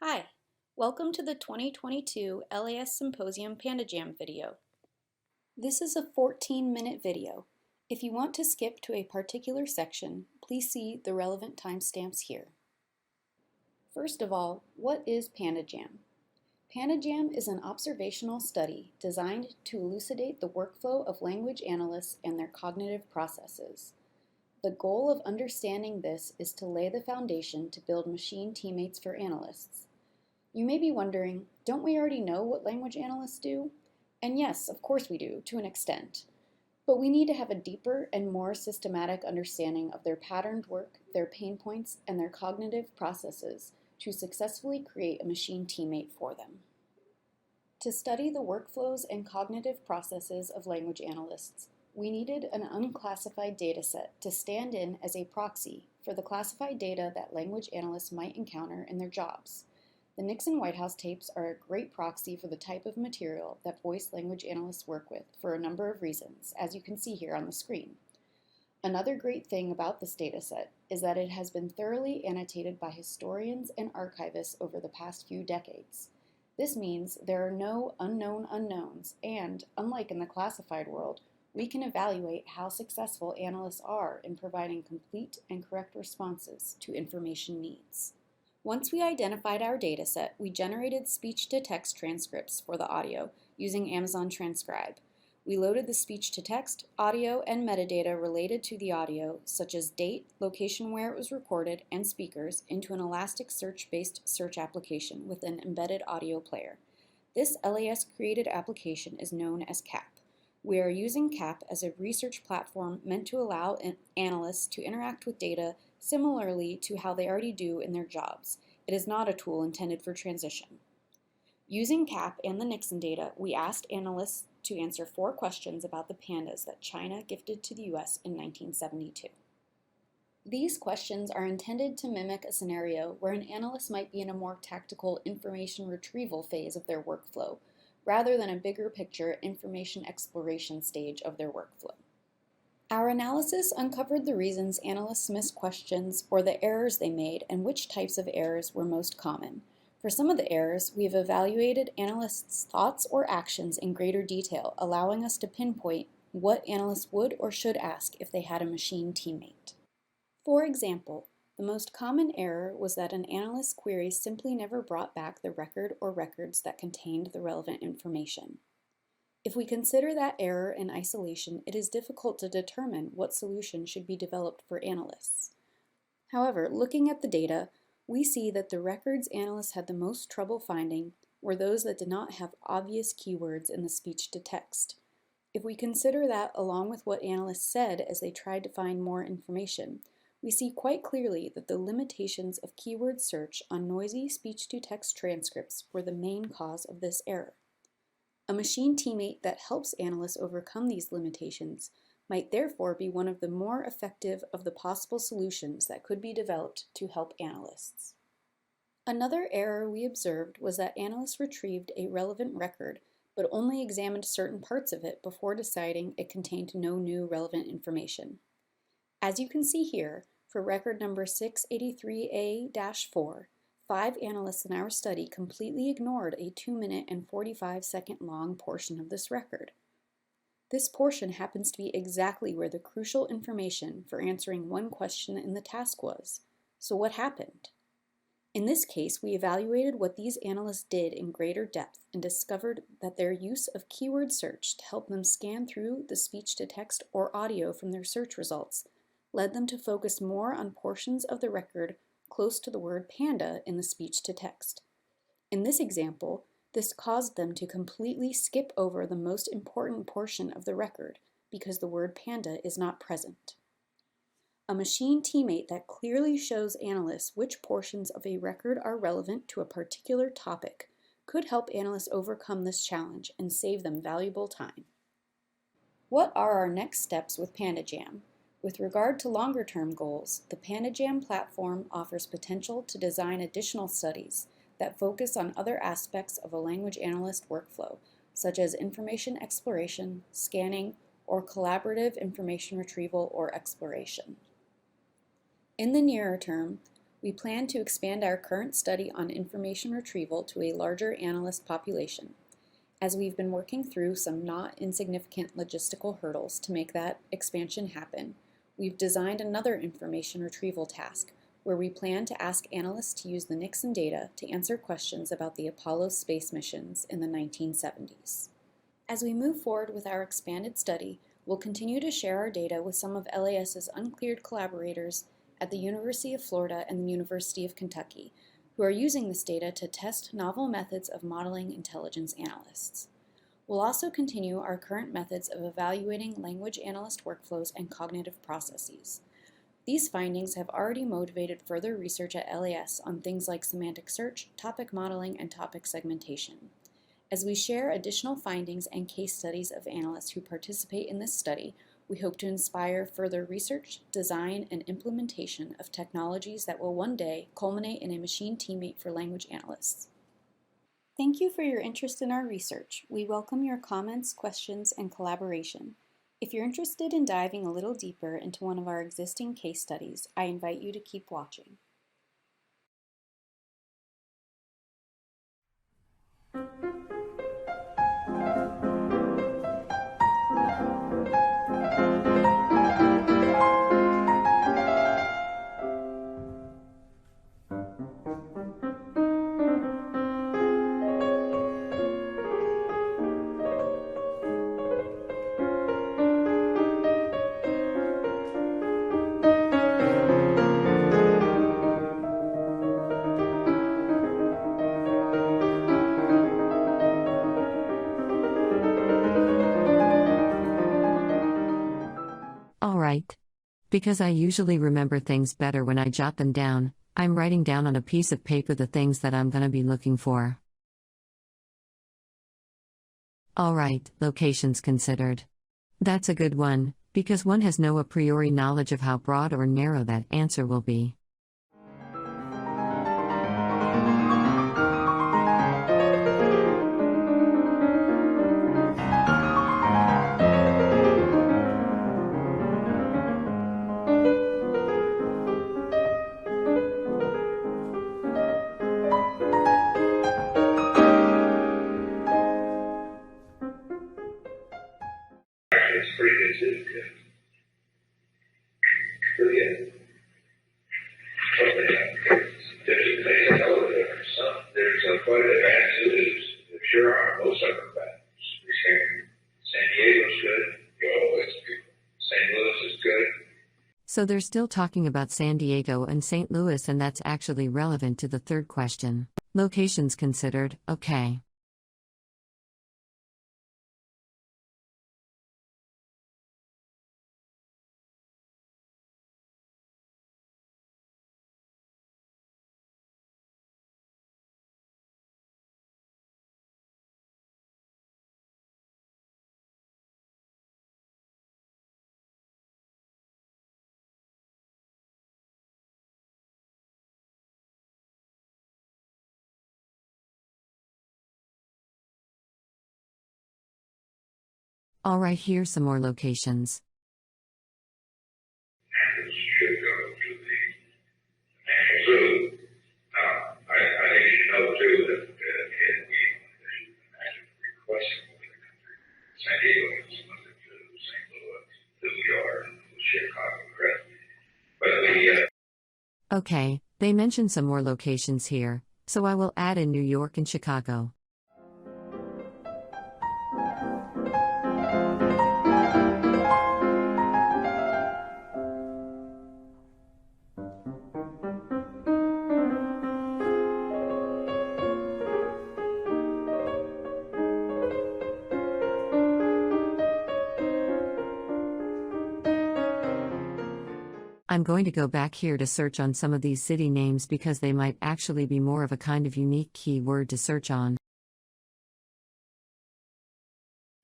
Hi, welcome to the 2022 LAS Symposium PandaJam video. This is a 14-minute video. If you want to skip to a particular section, please see the relevant timestamps here. First of all, what is PandaJam? PandaJam is an observational study designed to elucidate the workflow of language analysts and their cognitive processes. The goal of understanding this is to lay the foundation to build machine teammates for analysts. You may be wondering, don't we already know what language analysts do? And yes, of course we do, to an extent. But we need to have a deeper and more systematic understanding of their patterned work, their pain points, and their cognitive processes to successfully create a machine teammate for them. To study the workflows and cognitive processes of language analysts, we needed an unclassified dataset to stand in as a proxy for the classified data that language analysts might encounter in their jobs. The Nixon White House tapes are a great proxy for the type of material that voice language analysts work with for a number of reasons, as you can see here on the screen. Another great thing about this dataset is that it has been thoroughly annotated by historians and archivists over the past few decades. This means there are no unknown unknowns, and, unlike in the classified world, we can evaluate how successful analysts are in providing complete and correct responses to information needs. Once we identified our dataset, we generated speech-to-text transcripts for the audio using Amazon Transcribe. We loaded the speech-to-text, audio, and metadata related to the audio, such as date, location where it was recorded, and speakers, into an elasticsearch-based search application with an embedded audio player. This LAS-created application is known as CAP. We are using CAP as a research platform meant to allow analysts to interact with data similarly to how they already do in their jobs. It is not a tool intended for transition. Using CAP and the Nixon data, we asked analysts to answer 4 questions about the pandas that China gifted to the US in 1972. These questions are intended to mimic a scenario where an analyst might be in a more tactical information retrieval phase of their workflow, rather than a bigger picture information exploration stage of their workflow. Our analysis uncovered the reasons analysts missed questions or the errors they made and which types of errors were most common. For some of the errors, we have evaluated analysts' thoughts or actions in greater detail, allowing us to pinpoint what analysts would or should ask if they had a machine teammate. For example, the most common error was that an analyst's query simply never brought back the record or records that contained the relevant information. If we consider that error in isolation, it is difficult to determine what solution should be developed for analysts. However, looking at the data, we see that the records analysts had the most trouble finding were those that did not have obvious keywords in the speech-to-text. If we consider that along with what analysts said as they tried to find more information, we see quite clearly that the limitations of keyword search on noisy speech-to-text transcripts were the main cause of this error. A machine teammate that helps analysts overcome these limitations might therefore be one of the more effective of the possible solutions that could be developed to help analysts. Another error we observed was that analysts retrieved a relevant record but only examined certain parts of it before deciding it contained no new relevant information. As you can see here, for record number 683A-4, 5 analysts in our study completely ignored a 2-minute and 45-second long portion of this record. This portion happens to be exactly where the crucial information for answering one question in the task was. So what happened? In this case, we evaluated what these analysts did in greater depth and discovered that their use of keyword search to help them scan through the speech-to-text or audio from their search results led them to focus more on portions of the record close to the word panda in the speech-to-text. In this example, this caused them to completely skip over the most important portion of the record because the word panda is not present. A machine teammate that clearly shows analysts which portions of a record are relevant to a particular topic could help analysts overcome this challenge and save them valuable time. What are our next steps with PandaJam? With regard to longer-term goals, the PandaJam platform offers potential to design additional studies that focus on other aspects of a language analyst workflow, such as information exploration, scanning, or collaborative information retrieval or exploration. In the nearer term, We plan to expand our current study on information retrieval to a larger analyst population, as we've been working through some not insignificant logistical hurdles to make that expansion happen. We've designed another information retrieval task, where we plan to ask analysts to use the Nixon data to answer questions about the Apollo space missions in the 1970s. As we move forward with our expanded study, we'll continue to share our data with some of LAS's uncleared collaborators at the University of Florida and the University of Kentucky, who are using this data to test novel methods of modeling intelligence analysts. We'll also continue our current methods of evaluating language analyst workflows and cognitive processes. These findings have already motivated further research at LAS on things like semantic search, topic modeling, and topic segmentation. As we share additional findings and case studies of analysts who participate in this study, we hope to inspire further research, design, and implementation of technologies that will one day culminate in a machine teammate for language analysts. Thank you for your interest in our research. We welcome your comments, questions, and collaboration. If you're interested in diving a little deeper into one of our existing case studies, I invite you to keep watching. Alright. Because I usually remember things better when I jot them down, I'm writing down on a piece of paper the things that I'm gonna be looking for. Alright, locations considered. That's a good one, because one has no a priori knowledge of how broad or narrow that answer will be. It's prerequisite. Brilliant. There's quite an advantage. There sure are most of them bad. San Diego's good. St. Louis is good. So they're still talking about San Diego and St. Louis, and that's actually relevant to the third question. Locations considered, okay. Alright, here's some more locations. Should go to the national zoo. I think you know too that we requesting over the country. San Diego is limited to St. Louis, New York, Chicago, correct? But Okay, they mentioned some more locations here, so I will add in New York and Chicago. I'm going to go back here to search on some of these city names because they might actually be more of a kind of unique keyword to search on.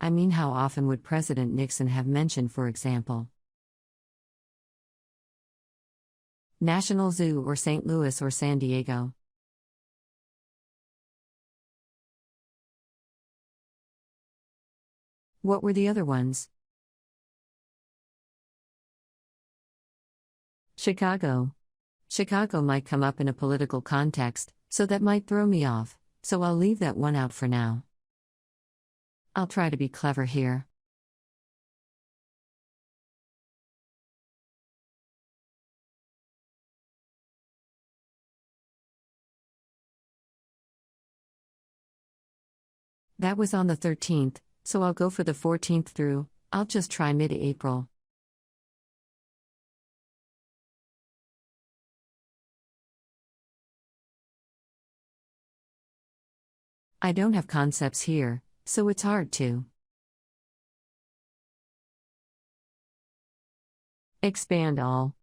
I mean, how often would President Nixon have mentioned, for example, National Zoo or St. Louis or San Diego? What were the other ones? Chicago. Chicago might come up in a political context, so that might throw me off, so I'll leave that one out for now. I'll try to be clever here. That was on the 13th, so I'll go for the 14th through, I'll just try mid-April. I don't have concepts here, so it's hard to expand all.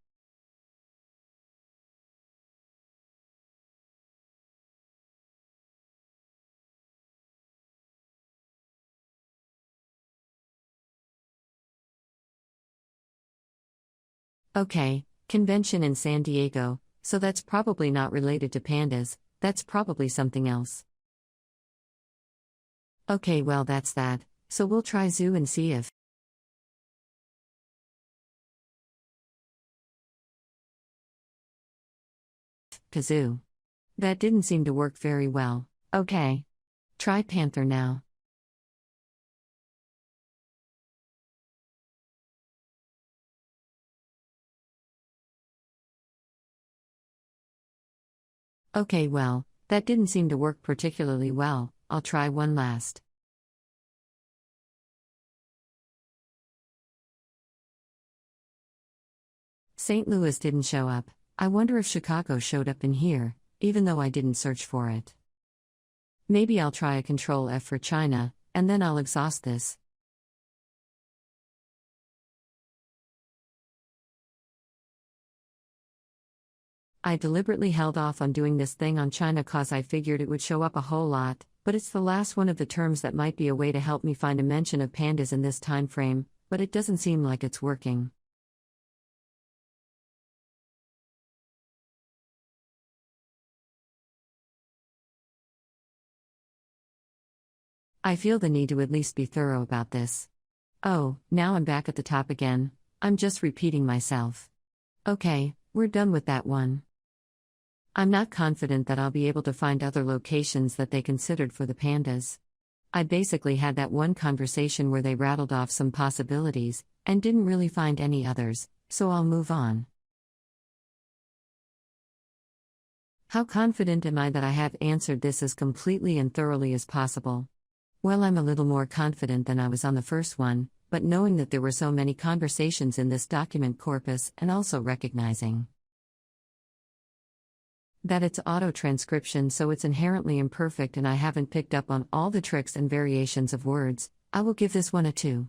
Okay, convention in San Diego, so that's probably not related to pandas, that's probably something else. Okay, well that's that, so we'll try zoo and see if kazoo. That didn't seem to work very well. Okay. Try panther now. Okay, well, that didn't seem to work particularly well, I'll try one last. St. Louis didn't show up. I wonder if Chicago showed up in here, even though I didn't search for it. Maybe I'll try a Control F for China, and then I'll exhaust this. I deliberately held off on doing this thing on China cause I figured it would show up a whole lot, but it's the last one of the terms that might be a way to help me find a mention of pandas in this time frame, but it doesn't seem like it's working. I feel the need to at least be thorough about this. Oh, now I'm back at the top again, I'm just repeating myself. Okay, we're done with that one. I'm not confident that I'll be able to find other locations that they considered for the pandas. I basically had that one conversation where they rattled off some possibilities, and didn't really find any others, so I'll move on. How confident am I that I have answered this as completely and thoroughly as possible? Well, I'm a little more confident than I was on the first one, but knowing that there were so many conversations in this document corpus and also recognizing that it's auto-transcription, so it's inherently imperfect and I haven't picked up on all the tricks and variations of words, I will give this one a 2.